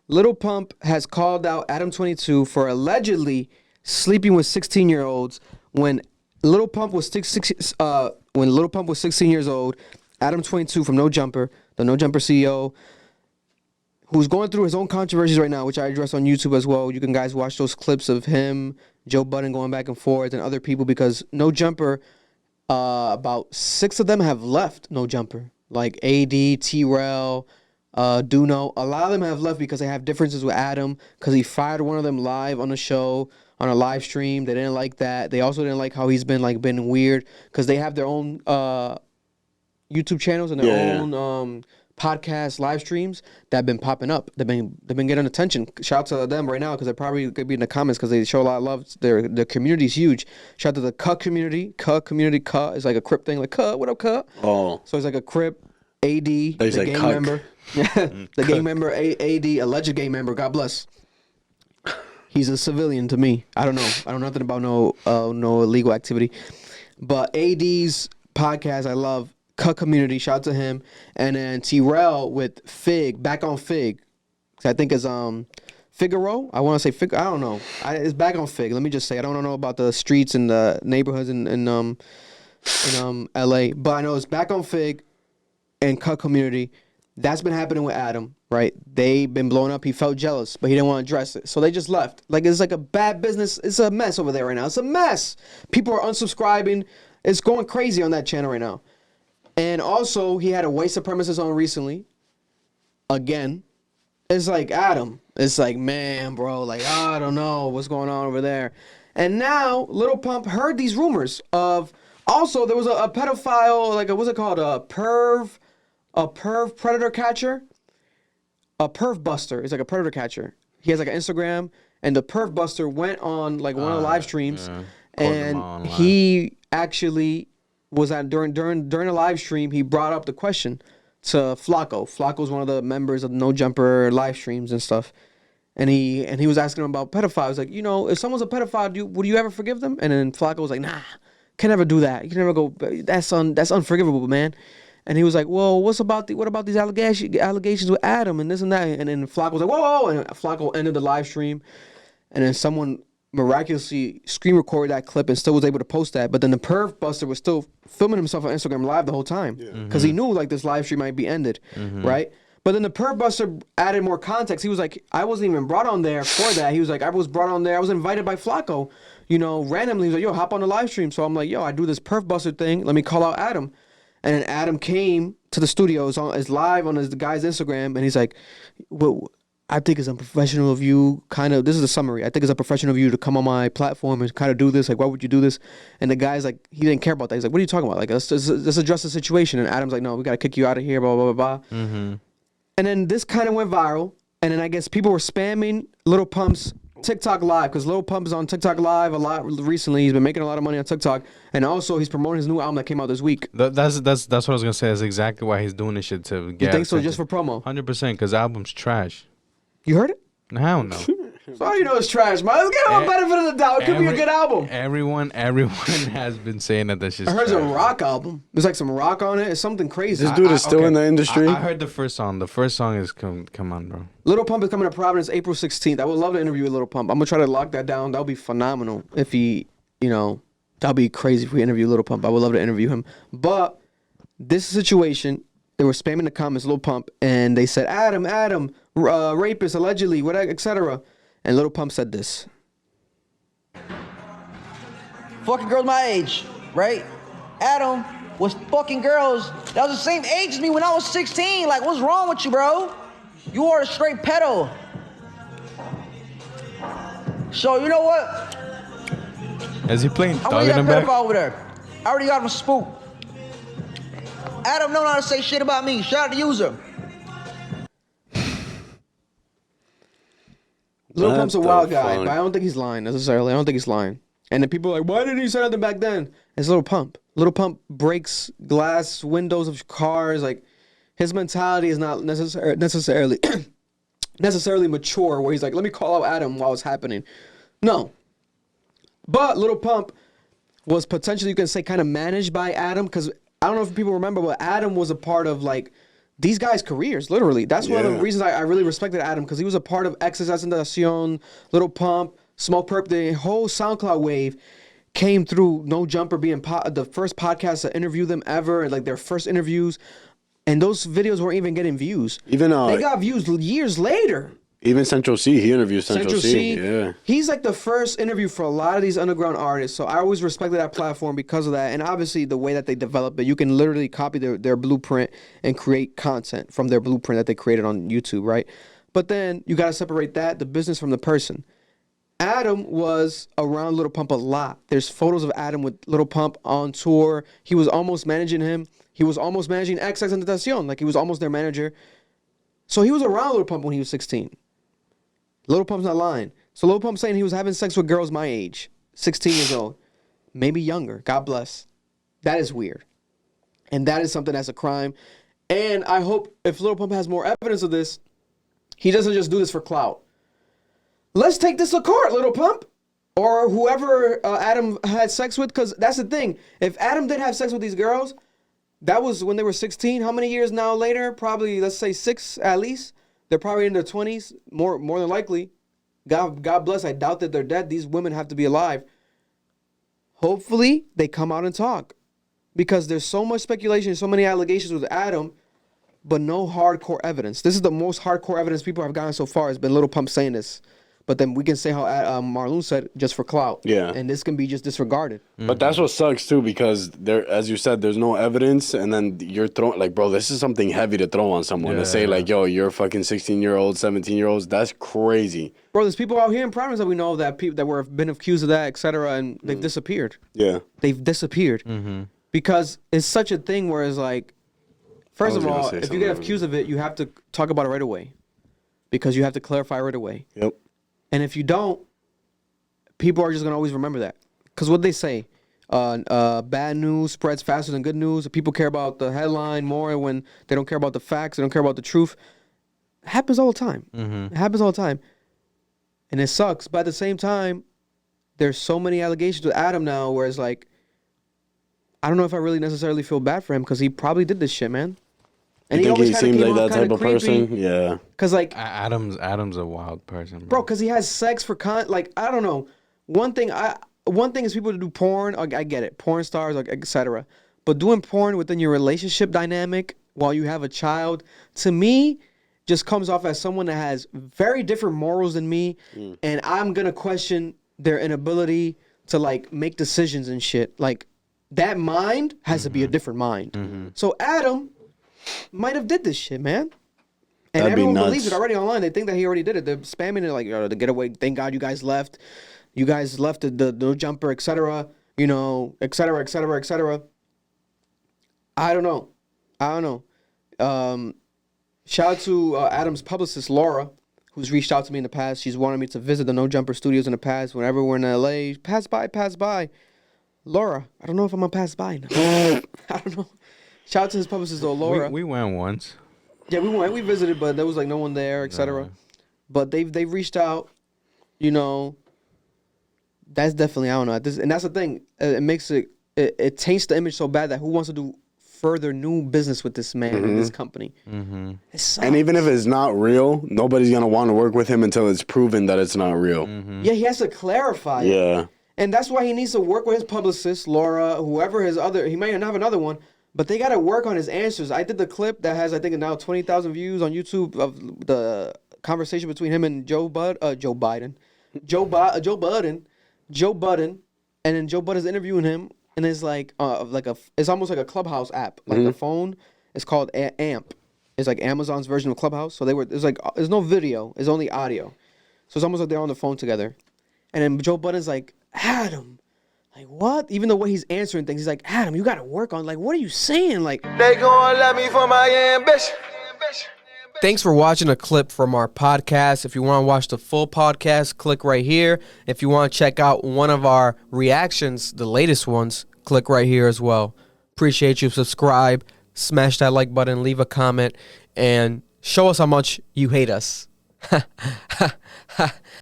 Lil Pump has called out Adam22 for allegedly sleeping with 16-year-olds when Lil Pump was 16 years old. Adam22 from No Jumper, the No Jumper CEO, who's going through his own controversies right now, which I address on YouTube as well. You can guys watch those clips of him, Joe Budden going back and forth, and other people, because No Jumper, about 6 of them have left No Jumper. Like AD, T-Rel, Duno. A lot of them have left because they have differences with Adam, because he fired one of them live on the show, on a live stream. They didn't like that. They also didn't like how he's been weird, because they have their own YouTube channels and their own podcast live streams that have been popping up. They've been getting attention. Shout out to them right now, because they're probably gonna be in the comments, because they show a lot of love. Their community's huge. Shout out to the Cuh community. Cuh is like a Crip thing, like Cuh, what up, Cuh? Oh, so it's like a Crip, AD, the like gang member, the gang member, AD, alleged gang member. God bless. He's a civilian to me. I don't know. I don't know nothing about no illegal activity, but AD's podcast I love. Cuh community, shout out to him. And then T-Rel with Fig, back on Fig. I think it's Figaro. I want to say Fig. I don't know. It's back on Fig. Let me just say, I don't know about the streets and the neighborhoods in LA, but I know it's back on Fig and Cuh community. That's been happening with Adam, right? They've been blowing up. He felt jealous, but he didn't want to address it, so they just left. Like, it's like a bad business. It's a mess over there right now. It's a mess. People are unsubscribing. It's going crazy on that channel right now. And also, he had a white supremacist on recently. Again. It's like, Adam. It's like, man, bro. Like, I don't know what's going on over there. And now, Lil Pump heard these rumors of... Also, there was a pedophile, like, what's it called? A perv predator catcher? A perv buster. It's like a predator catcher. He has, like, an Instagram. And the perv buster went on, like, one of the live streams. And he actually... was that during a live stream, he brought up the question to Flacco. Flacco's one of the members of No Jumper live streams and stuff. And he was asking him about pedophiles. Like, you know, if someone's a pedophile, would you ever forgive them? And then Flacco was like, nah, can never do that. You can never go, that's unforgivable, man. And he was like, well, what about these allegations with Adam and this and that? And then Flacco was like, whoa, and Flacco ended the live stream. And then someone miraculously screen recorded that clip and still was able to post that, but then the perv buster was still filming himself on Instagram live the whole time, because he knew like this live stream might be ended, right? But then the perv buster added more context. He was like, I wasn't even brought on there for that. He was like, I was brought on there, I was invited by Flacco, you know, randomly. He was like, yo, hop on the live stream. So I'm like, yo, I do this perv buster thing, let me call out Adam. And then Adam came to the studio, it's live on the guy's Instagram, and he's like, well, I think it's unprofessional of you, this is a summary. I think it's unprofessional of you to come on my platform and kind of do this. Like, why would you do this? And the guy's like, he didn't care about that. He's like, what are you talking about? Like, let's address the situation. And Adam's like, no, we got to kick you out of here, blah, blah, blah, blah. And then this kind of went viral. And then I guess people were spamming Lil Pump's TikTok Live, because Lil Pump is on TikTok Live a lot recently. He's been making a lot of money on TikTok. And also, he's promoting his new album that came out this week. That's what I was going to say. That's exactly why he's doing this shit, to get... You think so, just for promo? 100%, because the album's trash. You heard it? Hell no. So how do you know it's trash, man? Let's give him a benefit of the doubt. It could be a good album. Everyone has been saying that this shit's I heard trash. it's a rock album. There's like some rock on it. It's something crazy. This dude is still in the industry. I heard the first song. The first song is come on, bro. Lil Pump is coming to Providence April 16th. I would love to interview with Lil Pump. I'm gonna try to lock that down. That would be phenomenal if he, that'd be crazy if we interview Lil Pump. I would love to interview him. But this situation, they were spamming the comments, Lil Pump, and they said, Adam, rapist, allegedly, whatever, etc. And Lil Pump said this. Fucking girls my age, right? Adam was fucking girls that was the same age as me when I was 16. Like, what's wrong with you, bro? You are a straight pedo. So, you know what? Is he playing I Thug already in got the a back? pedophile over there. I already got him spooked. Adam don't know how to say shit about me. Shout out to user. Lil Pump's a wild guy, but I don't think he's lying necessarily. I don't think he's lying. And then people are like, why didn't he say nothing back then? It's Lil Pump. Lil Pump breaks glass windows of cars. Like, his mentality is not necessarily mature, where he's like, let me call out Adam while it's happening. No. But Lil Pump was potentially, you can say, kind of managed by Adam, because I don't know if people remember, but Adam was a part of, like, these guys' careers, literally. That's one of the Yeah. reasons I really respected Adam, because he was a part of XXXtentacion, Little Pump, Smoke Perp. The whole SoundCloud wave came through No Jumper being the first podcast to interview them ever, and like their first interviews. And those videos weren't even getting views. Even they got views years later. Even Central C, he interviewed Central C. Yeah. He's like the first interview for a lot of these underground artists. So I always respected that platform because of that. And obviously the way that they develop it, you can literally copy their blueprint and create content from their blueprint that they created on YouTube, right? But then you got to separate the business from the person. Adam was around Little Pump a lot. There's photos of Adam with Little Pump on tour. He was almost managing him. He was almost managing XXXtentacion. Like, he was almost their manager. So he was around Little Pump when he was 16. Little Pump's not lying. So Little Pump's saying he was having sex with girls my age, 16 years old. Maybe younger. God bless. That is weird. And that is something that's a crime. And I hope if Little Pump has more evidence of this, he doesn't just do this for clout. Let's take this to court, Little Pump. Or whoever Adam had sex with, because that's the thing. If Adam did have sex with these girls, that was when they were 16. How many years now later? Probably, let's say 6 at least. They're probably in their 20s, more than likely. God bless. I doubt that they're dead. These women have to be alive. Hopefully, they come out and talk. Because there's so much speculation, so many allegations with Adam, but no hardcore evidence. This is the most hardcore evidence people have gotten so far. Has been Little Pump saying this. But then we can say how Marlon said, just for clout. Yeah. And this can be just disregarded. But that's what sucks too, because there, as you said, there's no evidence, and then you're throwing, like, bro, this is something heavy to throw on someone to say, like, yo, you're fucking 16-year-old, 17-year-olds. That's crazy. Bro, there's people out here in Providence that we know that that were been accused of that, etc., and they've disappeared. Yeah. They've disappeared because it's such a thing where it's like, first of all, if you get accused of it, you have to talk about it right away, because you have to clarify right away. Yep. And if you don't, people are just going to always remember that. Because what they say, bad news spreads faster than good news. People care about the headline more when they don't care about the facts. They don't care about the truth. It happens all the time. It happens all the time. And it sucks. But at the same time, there's so many allegations with Adam now where it's like, I don't know if I really necessarily feel bad for him, because he probably did this shit, man. And You think he kinda seems came like off that type kinda of creepy. person? Yeah. Because, like, Adam's a wild person, bro, because he has sex for like, I don't know. One thing is people to do porn. I get it, porn stars, like, etc. But doing porn within your relationship dynamic while you have a child, to me, just comes off as someone that has very different morals than me, and I'm gonna question their inability to, like, make decisions and shit. Like, that mind has to be a different mind. So Adam might have did this shit, man. And That'd be everyone nuts. believes it already online. They think that he already did it. They're spamming it like, the getaway. Thank God you guys left. You guys left the no jumper, etc. You know, etc., etc., etc. I don't know. Shout out to Adam's publicist, Laura, who's reached out to me in the past. She's wanted me to visit the No Jumper studios in the past. Whenever we're in LA, pass by. Laura, I don't know if I'm gonna pass by now. I don't know. Shout out to his publicist, though, Laura. We went once. Yeah, we visited, but there was, like, no one there, etc. But they've reached out, you know. That's definitely, I don't know. And that's the thing. It makes it taints the image so bad that who wants to do further new business with this man and this company? It sucks. And even if it's not real, nobody's going to want to work with him until it's proven that it's not real. Yeah, he has to clarify it. Yeah. And that's why he needs to work with his publicist, Laura, whoever his other, he might not have another one, but they got to work on his answers. I did the clip that has, I think, now 20,000 views on YouTube of the conversation between him and Joe Budden, and then Joe Budden's interviewing him, and it's like it's almost like a Clubhouse app, like a phone. It's called AMP. It's like Amazon's version of Clubhouse. So there's no video, it's only audio. So it's almost like they're on the phone together. And then Joe Budden's like, Adam, like, what? Even the way he's answering things, he's like, Adam, you got to work on, like, what are you saying? Like, They gon' love me for my ambition. Thanks for watching a clip from our podcast. If you want to watch the full podcast, click right here. If you want to check out one of our reactions, the latest ones, click right here as well. Appreciate you. Subscribe, smash that like button, leave a comment, and show us how much you hate us.